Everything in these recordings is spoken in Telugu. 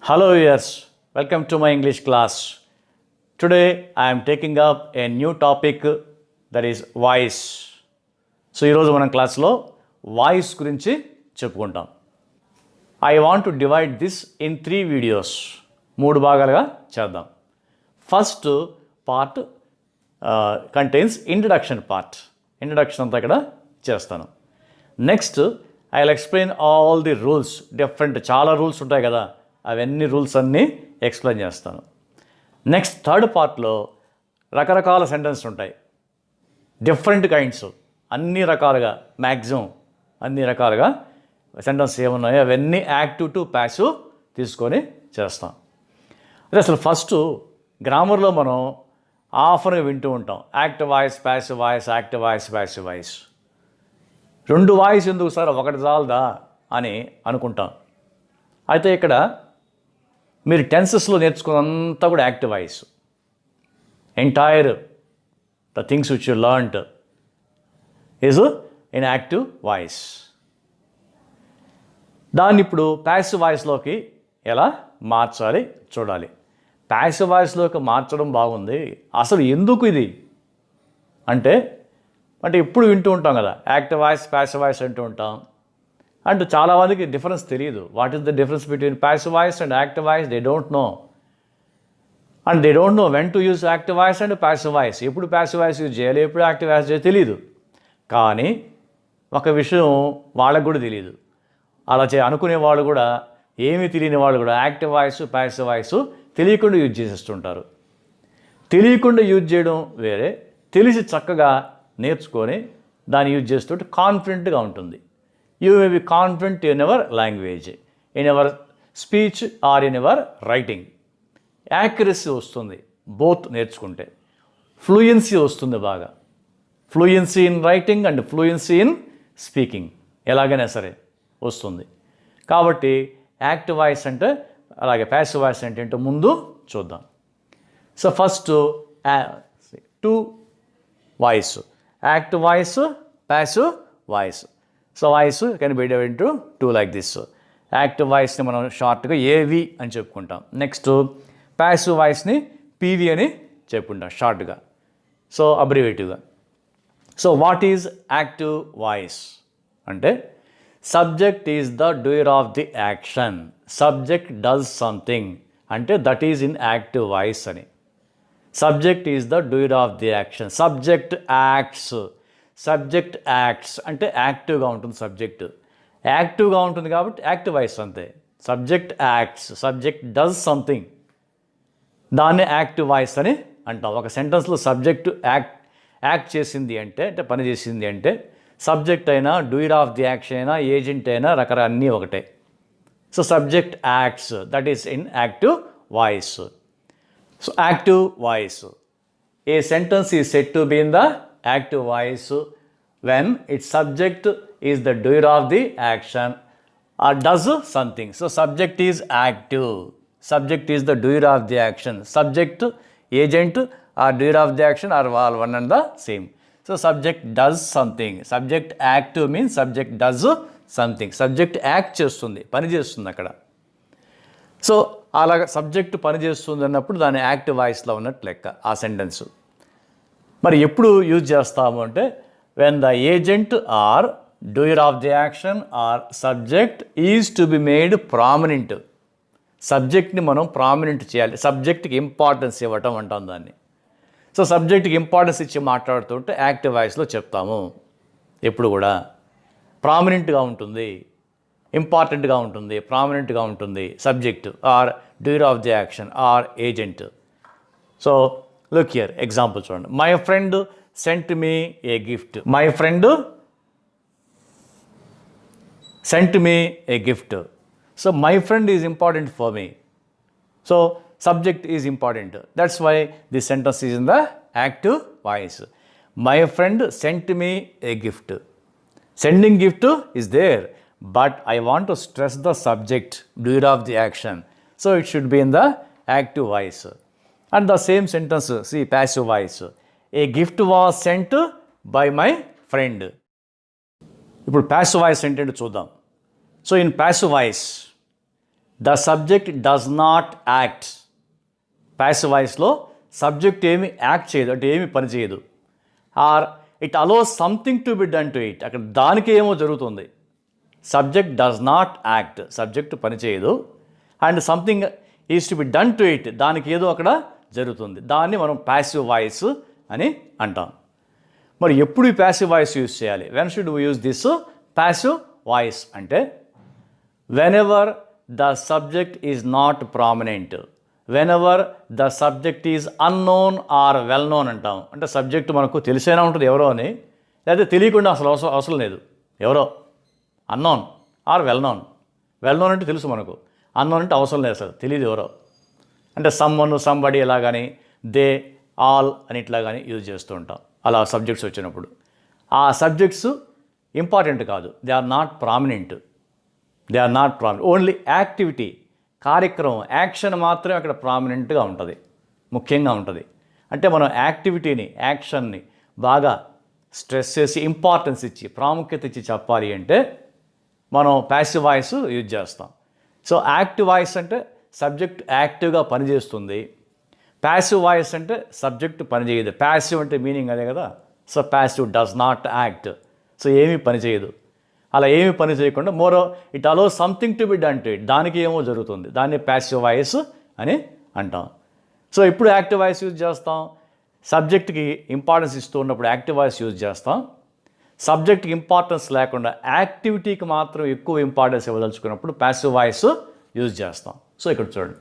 Hello viewers, welcome to my English class. Today I am taking up a new topic that is voice. So ఈరోజు మనం క్లాస్లో వాయిస్ గురించి చెప్పుకుంటాం. I want to divide this in 3 videos. 3 భాగాలుగా చేద్దాం. First part contains introduction part. Introduction అంతా ఇక్కడ చేస్తాను. Next I will explain all the rules. Different చాలా రూల్స్ ఉంటాయి కదా, అవన్నీ రూల్స్ అన్నీ ఎక్స్ప్లెయిన్ చేస్తాను. నెక్స్ట్ థర్డ్ పార్ట్లో రకరకాల సెంటెన్స్ ఉంటాయి, డిఫరెంట్ కైండ్స్, అన్ని రకాలుగా మ్యాక్సిమం అన్ని రకాలుగా సెంటెన్స్ ఏమున్నాయో అవన్నీ యాక్టివ్ టు ప్యాసివ్ తీసుకొని చేస్తాం. అదే అసలు ఫస్ట్ గ్రామర్లో మనం ఆఫర్గా వింటూ ఉంటాం active voice, passive voice, active voice, passive voice. 2 voice ఎందుకు సార్, ఒకటి చాలదా అని అనుకుంటాం. అయితే ఇక్కడ మీరు టెన్సెస్లో నేర్చుకున్నంతా కూడా active voice. Entire the things which you learned is in active voice. దాన్ని ఇప్పుడు ప్యాసివ్ వాయిస్లోకి ఎలా మార్చాలి చూడాలి. ప్యాసివ్ వాయిస్లోకి మార్చడం బాగుంది, అసలు ఎందుకు ఇది అంటే ఎప్పుడు వింటూ ఉంటాం కదా యాక్టివ్ వాయిస్, ప్యాసివ్ వాయిస్ అంటూ ఉంటాం. అండ్ చాలామందికి డిఫరెన్స్ తెలియదు. What is the difference between passive voice and active voice? They don't know. And they don't know when to use active voice and passive voice. ఎప్పుడు ప్యాసివ్ వాయిస్ యూజ్ చేయాలి, ఎప్పుడు యాక్టివ్ వాయిస్ చేయాలి తెలియదు. కానీ ఒక విషయం వాళ్ళకు కూడా తెలియదు. అలా అనుకునే వాళ్ళు కూడా, ఏమీ తెలియని వాళ్ళు కూడా యాక్టివ్ వాయిస్, ప్యాసివ్ వాయిస్ తెలియకుండా యూజ్ చేసేస్తుంటారు. తెలియకుండా యూజ్ చేయడం వేరే, తెలిసి చక్కగా నేర్చుకొని దాన్ని యూజ్ చేస్తుంటే కాన్ఫిడెంట్గా ఉంటుంది. You may be confident in your language, in your speech or in your writing. Accuracy వస్తుంది బోత్ నేర్చుకుంటే. ఫ్లూయెన్సీ వస్తుంది బాగా. Fluency in writing and fluency in speaking ఎలాగైనా సరే వస్తుంది. కాబట్టి యాక్టివ్ వాయిస్ అంటే అలాగే ప్యాసివ్ వాయిస్ అంటే ఏంటో ముందు చూద్దాం. So first 2 voice, active voice, passive voice. So voice can be divided into 2 like this. Active వాయిస్ని మనం షార్ట్గా ఏవి అని చెప్పుకుంటాం. నెక్స్ట్ ప్యాసివ్ వాయిస్ని పీవి అని చెప్పుకుంటాం షార్ట్గా, సో అబ్రివేటివ్గా. So what is active voice అంటే subject is the doer of the action. Subject does something అంటే that is in active voice అని. Subject is the doer of the action. Subject acts. Subject acts అంటే యాక్టివ్గా ఉంటుంది సబ్జెక్టు. యాక్టివ్గా ఉంటుంది కాబట్టి యాక్టివ్ వాయిస్ అంతే. Subject acts, subject does something, దాన్ని యాక్టివ్ వాయిస్ అని అంటాం. ఒక సెంటెన్స్లో సబ్జెక్టు యాక్ట్ చేసింది అంటే పని చేసింది అంటే సబ్జెక్ట్ అయినా, డూయర్ ఆఫ్ ది యాక్షన్ అయినా, ఏజెంట్ అయినా రకరకాల అన్నీ ఒకటే. So subject acts, that is in active voice. So active voice. A sentence is said to be in the active voice when its subject is the doer of the action or does something. So subject is active. Subject is the doer of the action. Subject, agent or doer of the action are all one and the same. So subject does something. Subject active means subject does something. Subject act చేస్తుంది, పని చేస్తుంది అక్కడ. సో అలాగ సబ్జెక్ట్ పని చేస్తుంది అన్నప్పుడు దాన్ని యాక్టివ్ వాయిస్లో ఉన్నట్టు లెక్క ఆ సెంటెన్స్. మరి ఎప్పుడు యూజ్ చేస్తాము అంటే when the agent or doer of the action or subject is to be made prominent. సబ్జెక్ట్ని మనం ప్రామినెంట్ చేయాలి, సబ్జెక్ట్కి ఇంపార్టెన్స్ ఇవ్వటం అంటాం దాన్ని. సో సబ్జెక్ట్కి ఇంపార్టెన్స్ ఇచ్చి మాట్లాడుతుంటే యాక్టివ్ వాయిస్లో చెప్తాము. ఎప్పుడు కూడా ప్రామినెంట్గా ఉంటుంది, ఇంపార్టెంట్గా ఉంటుంది, ప్రామినెంట్గా ఉంటుంది subject or doer of the action or agent. So look here, example చూడండి. My friend sent me a gift. My friend sent me a gift. So my friend is important for me. So subject is important. That's why this sentence is in the active voice. My friend sent me a gift. Sending gift is there, but I want to stress the subject, doer of the action. So it should be in the active voice. And the same sentence, see passive voice. A gift was sent by my friend. ఇప్పుడు passive voice ఏంటంటే చూద్దాం. So in passive voice, the subject does not act. Passive వాయిస్లో సబ్జెక్ట్ ఏమి యాక్ట్ చేయదు, అంటే ఏమి పని చేయదు. Or it allows something to be done to it, అక్కడ దానికి ఏమో జరుగుతుంది. Subject does not act, subject పని చేయదు. And something is to be done to it, దానికి ఏదో అక్కడ జరుగుతుంది. దాన్ని మనం ప్యాసివ్ వాయిస్ అని అంటాం. మరి ఎప్పుడు ఈ ప్యాసివ్ వాయిస్ యూజ్ చేయాలి? When should we use this passive voice అంటే whenever the subject is not prominent, whenever the subject is unknown or well known అంటాం. అంటే సబ్జెక్ట్ మనకు తెలిసేనా ఉంటుంది ఎవరో అని, లేకపోతే తెలియకుండా అసలు అవసరం లేదు, ఎవరో unknown or well known. Well known అంటే తెలుసు మనకు, అన్నోన్ అంటే అవసరం లేదు, అసలు తెలియదు ఎవరో. అంటే సమ్వన్, సంబడి ఇలా కానీ, దే, ఆల్ అని ఇట్లా కానీ యూజ్ చేస్తూ ఉంటాం అలా సబ్జెక్ట్స్ వచ్చినప్పుడు. ఆ సబ్జెక్ట్స్ ఇంపార్టెంట్ కాదు, they are not prominent, only activity, కార్యక్రమం, యాక్షన్ మాత్రమే అక్కడ ప్రామినెంట్గా ఉంటుంది, ముఖ్యంగా ఉంటుంది. అంటే మనం యాక్టివిటీని, యాక్షన్ని బాగా స్ట్రెస్ చేసి, ఇంపార్టెన్స్ ఇచ్చి, ప్రాముఖ్యత ఇచ్చి చెప్పాలి అంటే మనం ప్యాసివ్ వాయిస్ యూజ్ చేస్తాం. సో యాక్టివ్ వాయిస్ అంటే సబ్జెక్ట్ యాక్టివ్గా పనిచేస్తుంది, ప్యాసివ్ వాయిస్ అంటే సబ్జెక్ట్ పనిచేయదు. ప్యాసివ్ అంటే మీనింగ్ అదే కదా. So passive does not act, so ఏమీ పని చేయదు. అలా ఏమీ పని చేయకుండా more it allow something to be done to it, దానికి ఏమో జరుగుతుంది, దాన్ని ప్యాసివ్ వాయిస్ అని అంటాం. సో ఇప్పుడు యాక్టివ్ వాయిస్ యూజ్ చేస్తాం, సబ్జెక్ట్కి ఇంపార్టెన్స్ ఇస్తూ ఉన్నప్పుడు యాక్టివ్ వాయిస్ యూజ్ చేస్తాం. సబ్జెక్ట్కి ఇంపార్టెన్స్ లేకుండా యాక్టివిటీకి మాత్రం ఎక్కువ ఇంపార్టెన్స్ ఇవ్వదలుచుకున్నప్పుడు ప్యాసివ్ వాయిస్ యూజ్ చేస్తాం. సో ఇక్కడ చూడండి,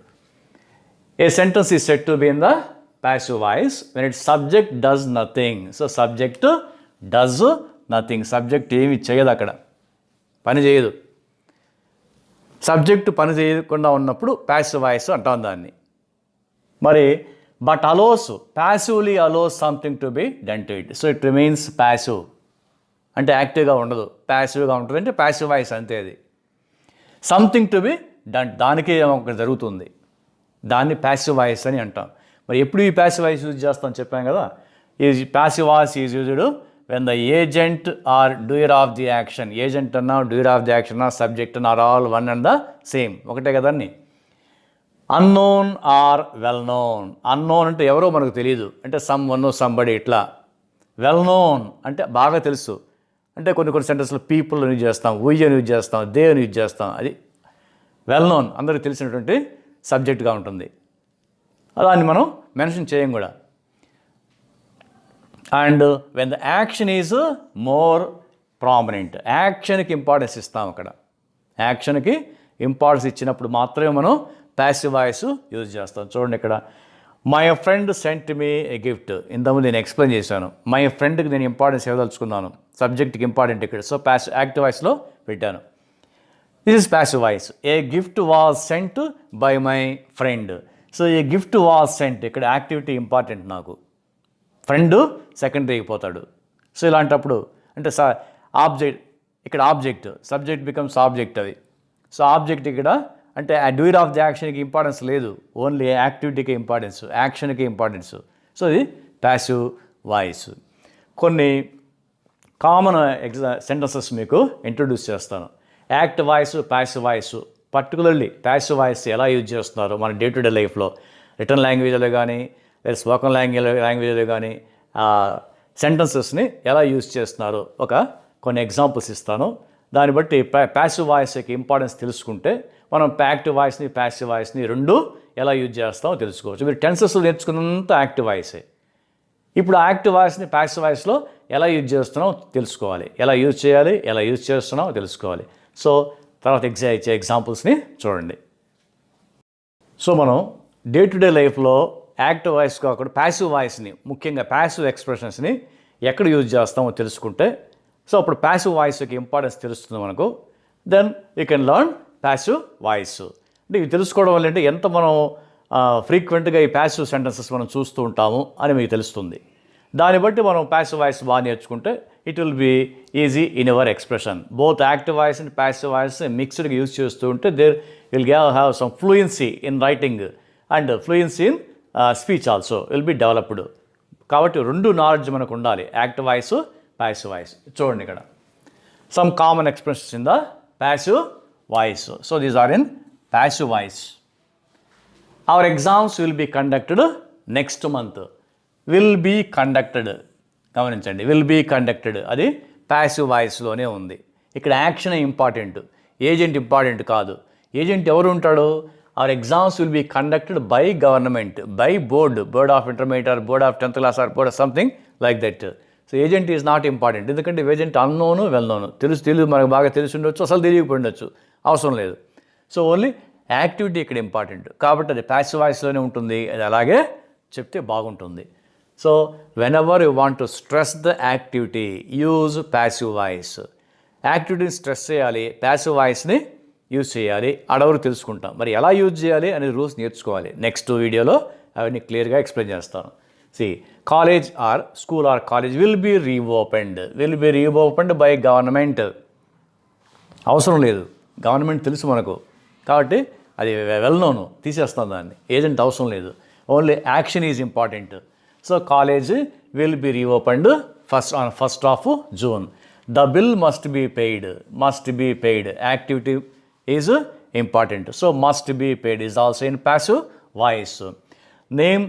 a sentence is set to be in the passive voice when it subject does nothing. So subject does nothing, subject ఏమి చేయదు, అక్కడ పని చేయదు. సబ్జెక్టు పని చేయకుండా ఉన్నప్పుడు ప్యాసివ్ వాయిస్ అంటాం దాన్ని. మరి but allows, passively allows something to be done to it, so it remains passive. అంటే యాక్టివ్గా ఉండదు, ప్యాసివ్గా ఉంటుంది, అంటే ప్యాసివ్ వాయిస్ అంతే. అది సంథింగ్ టు బి డన్, దానికే ఒకటి జరుగుతుంది, దాన్ని ప్యాసివ్ వాయిస్ అని అంటాం. మరి ఎప్పుడు ఈ ప్యాసివ్ వాయిస్ యూజ్ చేస్తాం చెప్పాం కదా. ఈ passive voice is used when the agent or doer of the action, agent అన్నా డూయర్ ఆఫ్ ది యాక్షన్ అన్నా సబ్జెక్ట్ అన్నా are all one and the same, ఒకటే కదండి. Unknown or well known, unknown అంటే ఎవరో మనకు తెలియదు, అంటే సమ్ వన్ సంబడి ఇట్లా. వెల్ నోన్ అంటే బాగా తెలుసు, అంటే కొన్ని సెంటెన్స్లో పీపుల్ యూజ్ చేస్తాం, వీ అని యూజ్ చేస్తాం, దే అని యూజ్ చేస్తాం. అది వెల్ నోన్, అందరికీ తెలిసినటువంటి సబ్జెక్ట్గా ఉంటుంది, దాన్ని మనం మెన్షన్ చేయం కూడా. And when the action is more prominent, యాక్షన్కి ఇంపార్టెన్స్ ఇస్తాం. అక్కడ యాక్షన్కి ఇంపార్టెన్స్ ఇచ్చినప్పుడు మాత్రమే మనం ప్యాసివ్ వాయిస్ యూజ్ చేస్తాం. చూడండి ఇక్కడ, my friend sent me A gift, ఇంతకుముందు నేను ఎక్స్ప్లెయిన్ చేశాను. మై ఫ్రెండ్కి నేను ఇంపార్టెన్స్ ఇవ్వదలుచుకున్నాను, సబ్జెక్ట్కి ఇంపార్టెంట్ ఇక్కడ, సో యాక్టివ్ వాయిస్లో పెట్టాను. This is passive voice. A gift was sent by my friend, so A gift was sent, ఇక్కడ యాక్టివిటీ ఇంపార్టెంట్, నాకు ఫ్రెండ్ సెకండరీ అయిపోతాడు. సో ఇలాంటప్పుడు అంటే ఆబ్జెక్ట్, ఇక్కడ ఆబ్జెక్ట్, సబ్జెక్ట్ బికమ్స్ ఆబ్జెక్ట్ అది. సో ఆబ్జెక్ట్ ఇక్కడ అంటే ఆ డూయర్ ఆఫ్ ది యాక్షన్కి ఇంపార్టెన్స్ లేదు, ఓన్లీ యాక్టివిటీకి ఇంపార్టెన్స్, యాక్షన్కి ఇంపార్టెన్స్. సో ఇది ప్యాసివ్ వాయిస్. కొన్ని కామన్ సెంటెన్సెస్ మీకు ఇంట్రొడ్యూస్ చేస్తాను. Active voice, passive voice, particularly passive voice ఎలా యూజ్ చేస్తున్నారు మన డే టు డే లైఫ్లో, రిటర్న్ లాంగ్వేజ్లో కానీ లేదా స్పోకన్ లాంగ్వేజ్లో కానీ సెంటెన్సెస్ని ఎలా యూజ్ చేస్తున్నారు కొన్ని ఎగ్జాంపుల్స్ ఇస్తాను. దాన్ని బట్టి ప్యాసివ్ వాయిస్కి ఇంపార్టెన్స్ తెలుసుకుంటే మనం యాక్టివ్ వాయిస్ని, ప్యాసివ్ వాయిస్ని రెండు ఎలా యూజ్ చేస్తామో తెలుసుకోవచ్చు. మీరు టెన్సెస్లో నేర్చుకున్నంత యాక్టివ్ వాయిసే. ఇప్పుడు యాక్టివ్ వాయిస్ని ప్యాసివ్ వాయిస్లో ఎలా యూజ్ చేస్తున్నామో తెలుసుకోవాలి, ఎలా యూజ్ చేయాలి, ఎలా యూజ్ చేస్తున్నామో తెలుసుకోవాలి. సో తర్వాత ఇచ్చే ఎగ్జాంపుల్స్ని చూడండి. సో మనం డే టు డే లైఫ్లో యాక్టివ్ వాయిస్ కాకుండా ప్యాసివ్ వాయిస్ని, ముఖ్యంగా ప్యాసివ్ ఎక్స్ప్రెషన్స్ని ఎక్కడ యూజ్ చేస్తామో తెలుసుకుంటే, సో అప్పుడు ప్యాసివ్ వాయిస్కి ఇంపార్టెన్స్ తెలుస్తుంది మనకు. Then you can learn passive voice. అంటే ఇవి తెలుసుకోవడం వల్ల అంటే ఎంత మనం ఫ్రీక్వెంట్గా ఈ ప్యాసివ్ సెంటెన్సెస్ మనం చూస్తూ ఉంటాము అని మీకు తెలుస్తుంది. దాన్ని బట్టి మనం ప్యాసివ్ వాయిస్ బాగా నేర్చుకుంటే it will be easy in your expression. Both active voice and passive voice మిక్స్డ్గా యూజ్ చేస్తూ ఉంటే there will have some fluency in writing and fluency in speech also will be developed. కాబట్టి రెండు నాలెడ్జ్ మనకు ఉండాలి, యాక్టివ్ వాయిస్, ప్యాసివ్ వాయిస్. చూడండి ఇక్కడ some common expressions in the passive voice. So these are in passive voice. Our exams will be conducted next month. Will be conducted. గమనించండి, విల్ బీ కండక్టెడ్ అది ప్యాసివ్ వాయిస్లోనే ఉంది. ఇక్కడ యాక్షన్ ఇంపార్టెంట్, ఏజెంట్ ఇంపార్టెంట్ కాదు. ఏజెంట్ ఎవరు ఉంటాడు? Our exams will be conducted by government, by board of intermediate or board of 10th class or board something like that. So agent is not important, ఎందుకంటే ఏజెంట్ అన్నోను వెల్నోను, తెలుసు మనకు బాగా తెలిసి ఉండొచ్చు, అసలు తెలియకపోయి ఉండొచ్చు, అవసరం లేదు. సో ఓన్లీ యాక్టివిటీ ఇక్కడ ఇంపార్టెంట్, కాబట్టి అది ప్యాసివ్ వాయిస్లోనే ఉంటుంది. అది అలాగే చెప్తే బాగుంటుంది. So whenever you want to stress the activity use passive voice. యాక్టివిటీని స్ట్రెస్ చేయాలి, ప్యాసివ్ వాయిస్ని యూజ్ చేయాలి. అడవరు తెలుసుకుంటాం, మరి ఎలా యూజ్ చేయాలి అనే రూల్స్ నేర్చుకోవాలి. నెక్స్ట్ వీడియోలో అవన్నీ క్లియర్గా ఎక్స్ప్లెయిన్ చేస్తాను. College or school or college will be reopened by government. అవసరం లేదు, గవర్నమెంట్ తెలుసు మనకు, కాబట్టి అది వెల్నోను, తీసేస్తాం దాన్ని. ఏజెంట్ అవసరం లేదు, only action is important. So college will be reopened first of June. The bill must be paid. Activity is important, so must be paid is also in passive voice. Name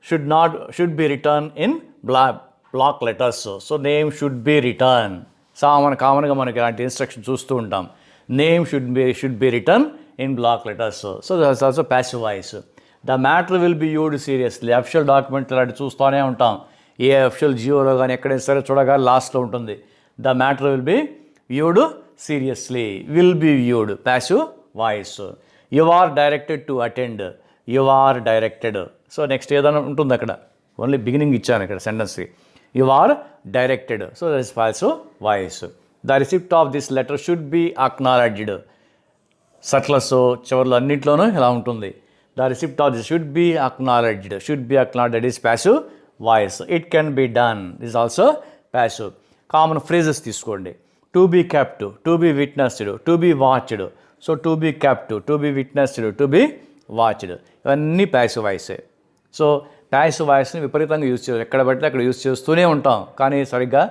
should be written in block letters. So name should be written. కామన్గా మనకి ఇలాంటి ఇన్స్ట్రక్షన్ చూస్తూ ఉంటాం. Name should be written in block letters. So that's also passive voice. The matter will be viewed seriously. Official document ఇలాంటి చూస్తూనే ఉంటాం. ఏ అఫిషియల్ జియోలో కానీ ఎక్కడైనా సరే చూడగానే లాస్ట్లో ఉంటుంది the matter will be viewed seriously. Will be viewed passive voice. You are directed to attend. You are directed. So next ఏదైనా ఉంటుంది అక్కడ, ఓన్లీ బిగినింగ్ ఇచ్చాను ఇక్కడ సెంటెన్స్కి. You are directed, so that is passive voice. The receipt of this letter should be acknowledged. సట్లస్ చివర్లు అన్నింటిలోనూ ఇలా ఉంటుంది. The receipt of this should be acknowledged. That is passive voice. It can be done is also passive. Common phrases తీసుకోండి. To be kept, to be witnessed, to be watched. So to be kept, to be witnessed, to be watched, ఇవన్నీ ప్యాసివ్ వాయిసే. సో ప్యాసివ్ వాయిస్ని విపరీతంగా యూజ్ చేయాలి, ఎక్కడ పడితే అక్కడ యూజ్ చేస్తూనే ఉంటాం, కానీ సరిగ్గా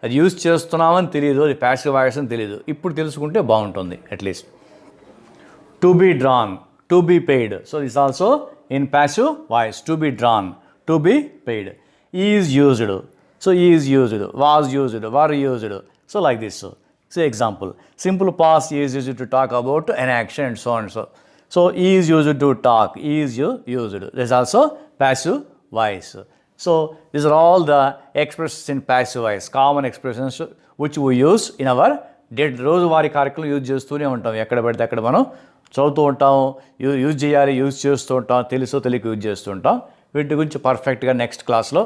అది యూజ్ చేస్తున్నామని తెలియదు, అది ప్యాసివ్ వాయిస్ అని తెలియదు. ఇప్పుడు తెలుసుకుంటే బాగుంటుంది at least. To be drawn, to be paid. So this also in passive voice. To be drawn, to be paid. Is used. So is used, was used, were used. So like this. So example, simple pass is used to talk about an action and so and so. So is used to talk, is used. There is also passive voice. So these are all the expressions in passive voice, common expressions which we use in our రోజువారీ కార్యక్రమం యూజ్ చేస్తూనే ఉంటాం. ఎక్కడ పడితే అక్కడ మనం చదువుతూ ఉంటాం, యూజ్ చేయాలి, యూజ్ చేస్తూ ఉంటాం, తెలియక యూజ్ చేస్తూ ఉంటాం. వీటి గురించి పర్ఫెక్ట్గా నెక్స్ట్ క్లాస్లో,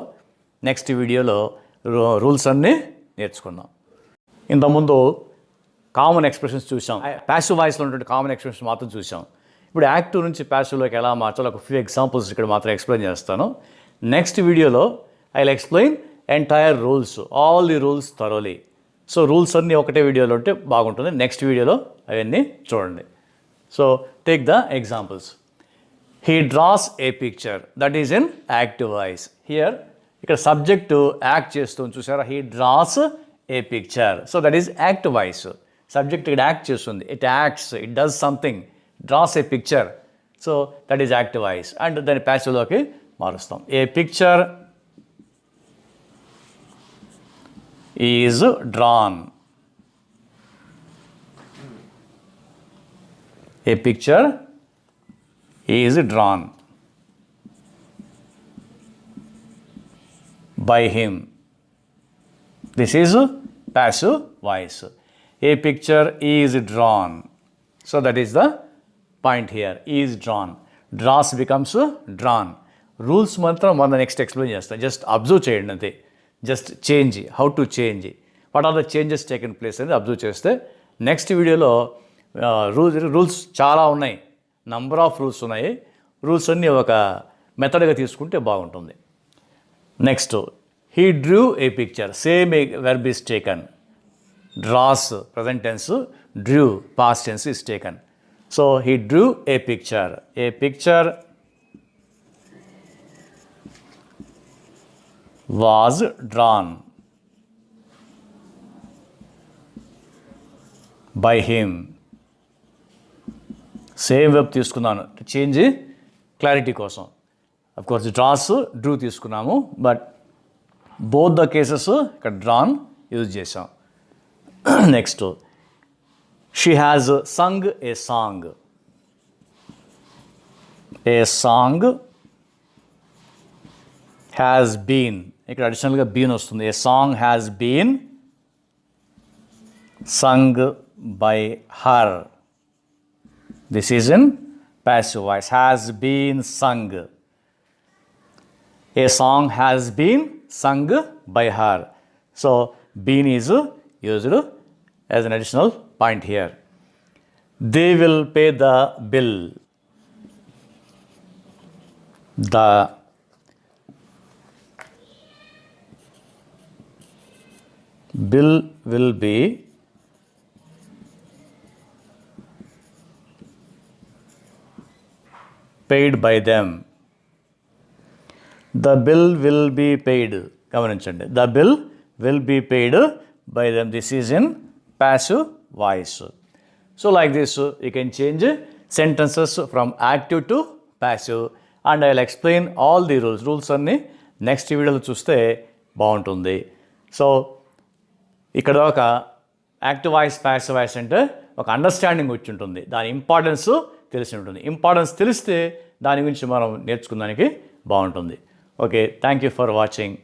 నెక్స్ట్ వీడియోలో రూల్స్ అన్నీ నేర్చుకుందాం. ఇంతకుముందు కామన్ ఎక్స్ప్రెషన్స్ చూసాం, ప్యాసివ్ వాయిస్లో ఉన్నటువంటి కామన్ ఎక్స్ప్రెషన్స్ మాత్రం చూసాం. ఇప్పుడు యాక్టివ్ నుంచి ప్యాసివ్లోకి ఎలా మార్చాలో ఒక ఫ్యూ ఎగ్జాంపుల్స్ ఇక్కడ మాత్రం ఎక్స్ప్లెయిన్ చేస్తాను. నెక్స్ట్ వీడియోలో I will explain entire rules, all the rules thoroughly. So rules అన్నీ ఒకటే వీడియోలో ఉంటే బాగుంటుంది. నెక్స్ట్ వీడియోలో అవన్నీ చూడండి. So take the examples. He draws A picture, that is in active voice. Here ఇక్కడ సబ్జెక్టు యాక్ట్ చేస్తుంది, చూసారా? He draws A picture, so that is active voice. Subject ఇక్కడ యాక్ట్ చేస్తుంది, it acts, it does something, draws a picture, so that is active voice. And then passive లోకి మారుస్తాం. A picture is drawn. A picture is drawn by him. This is passive voice. A picture is drawn, so that is the point here, is drawn. Draws becomes drawn. Rules మాత్రం మన నెక్స్ట్ ఎక్స్ప్లెయిన్ చేస్తాను. జస్ట్ అబ్జర్వ్ చేయండి అంతే. Just change, how to change, what are the changes taken place అనేది అబ్జర్వ్ చేస్తే నెక్స్ట్ వీడియోలో రూల్స్ చాలా ఉన్నాయి, నంబర్ ఆఫ్ రూల్స్ ఉన్నాయి. రూల్స్ అన్నీ ఒక మెథడ్గా తీసుకుంటే బాగుంటుంది. Next, he drew a picture, same verb is taken. Draws present tense, drew past tense is taken. So he drew a picture. A picture was drawn by him. Same verb తీసుకున్నాను చేంజ్ క్లారిటీ కోసం. అఫ్ కోర్స్ డ్రాస్ డ్రూ తీసుకున్నాము, బట్ బోత్ ద కేసెస్ ఇక్కడ డ్రాన్ యూజ్ చేసాం. Next, she has sung a song. A song has been, ఇక్కడ అడిషనల్గా బీన్ వస్తుంది. A song has been sung by her. This is in passive voice. Has been sung. A song has been sung by her. So, been is used as an additional point here. They will pay the bill. The bill will be paid by them. The bill will be paid. గమనించండి, the bill will be paid by them. This is in passive voice. So like this, you can change sentences from active to passive, and I'll explain all the rules. Rules అన్ని నెక్స్ట్ వీడియోలో చూస్తే బాగుంటుంది. సో ఇక్కడ ఒక యాక్టివ్ వాయిస్ ప్యాసివ్ వాయిస్ అంటే ఒక అండర్స్టాండింగ్ వచ్చి ఉంటుంది, దాని ఇంపార్టెన్స్ తెలిసి ఉంటుంది. ఇంపార్టెన్స్ తెలిస్తే దాని గురించి మనం నేర్చుకున్నానికి బాగుంటుంది. Okay, thank you for watching.